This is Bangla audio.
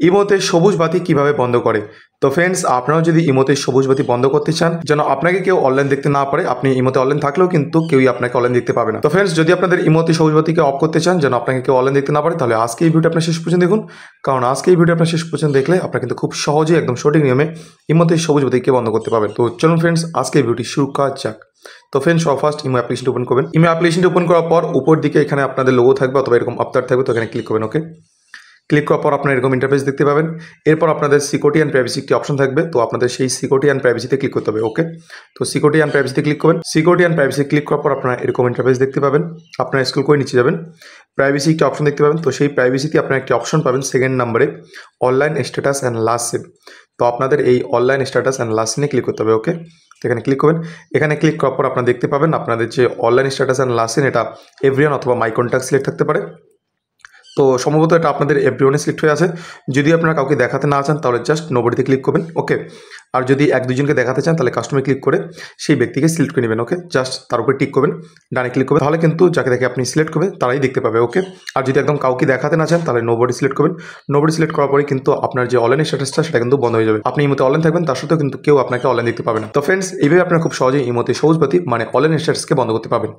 ইমোতে সবুজ বাতি কিভাবে বন্ধ করে। তো ফ্রেন্ডস, আপনারাও যদি ইমোতে সবুজ বাতি বন্ধ করতে চান, যেন আপনাকে কেউ অনলাইন দেখতে না পারে, আপনি ইমোতে অনলাইন থাকলেও কিন্তু কেউই আপনাকে অনলাইন দেখতে পাবে না। তো ফ্রেন্ডস, যদি আপনাদের ইমোতে সবুজ বাতিকে অফ করতে চান, যেন আপনাকে কেউ অনলাইন দেখতে না পারে, তাহলে আজকে এই ভিডিও আপনার শেষ পর্যন্ত দেখুন। কারণ আজকে এই ভিডিও আপনার শেষ পর্যন্ত দেখলে আপনারা কিন্তু খুব সহজেই একদম সঠিক নিয়মে ইমোতে সবুজ বাতিকে বন্ধ করতে পারবেন। তো চলুন ফ্রেন্ডস, আজকে এই ভিডিওটি শুরু করা যাক। তো ফ্রেন্ডস, ফার্স্ট ইমো অ্যাপ্লিকেশনটি ওপেন করবেন। ইমো অ্যাপ্লিকেশনটি ওপেন করার পর উপর দিকে এখানে আপনাদের লোগো থাকবে অথবা এরকম আফতার থাকবে, তো এখানে ক্লিক করবেন। ওকে, ক্লিক করার পর আপনার এরকম ইন্টারফেস দেখতে পাবেন। এরপর আপনাদের সিকিউরিটি অ্যান্ড প্রাইভেসি একটি অপশন থাকবে, তো আপনাদের সেই সিকিউরিটি অ্যান্ড প্রাইভেসিতে ক্লিক করতে হবে। ওকে, তো সিকিউরিটি অ্যান্ড প্রাইভেসিতে ক্লিক করবেন। সিকিউরিটি অ্যান্ড প্রাইভেসি ক্লিক করার পর আপনারা এরকম ইন্টারফেস দেখতে পাবেন। আপনারা স্ক্রল করে নিচে যাবেন, প্রাইভেসি একটি অপশন দেখতে পাবেন। তো সেই প্রাইভেসিতে আপনারা একটি অপশন পাবেন সেকেন্ড নম্বরে, online status and last seen. তো আপনাদের এই অনলাইন স্ট্যাটাস অ্যান্ড লাস্ট সিনে ক্লিক করতে হবে। ওকে, তো এখানে ক্লিক করবেন। এখানে ক্লিক করার পর আপনারা দেখতে পাবেন আপনাদের যে online status and last seen, এটা এভরিওয়ান অথবা মাই কন্ট্যাক্ট সিলেক্ট থাকতে পারে। তো সম্ভবত এটা আপনাদের এভরিওয়ানে সিলেক্ট হয়ে আছে। যদি আপনারা কাউকে দেখাতে না চান তাহলে জাস্ট নোবডিতে ক্লিক করবেন। ওকে, আর যদি এক দুজনকে দেখাতে চান তাহলে কাস্টমে ক্লিক করে সেই ব্যক্তিকে সিলেক্ট করে নেবেন। ওকে, জাস্ট তার উপরে টিক করবেন, ডানে ক্লিক করবেন, তাহলে কিন্তু যাকে দেখে আপনি সিলেক্ট করবেন তারাই দেখতে পাবে। ওকে, আর যদি একদম কাউকে দেখাতে না চান তাহলে নোবডি সিলেক্ট করবেন। নোবডি সিলেক্ট করার পরে কিন্তু আপনার যে অনলাইন স্ট্যাটাসটা সেটা কিন্তু বন্ধ হয়ে যাবে। আপনি ইমোতে অনলাইন থাকবেন, তার সাথেও কিন্তু কেউ আপনাকে অনলাইন দেখতে পাবে না। তো ফ্রেন্ডস, এইভাবে আপনারা খুব সহজেই ইমোতে সবুজ বাতি মানে অনলাইন স্ট্যাটাসকে বন্ধ করতে পারবেন।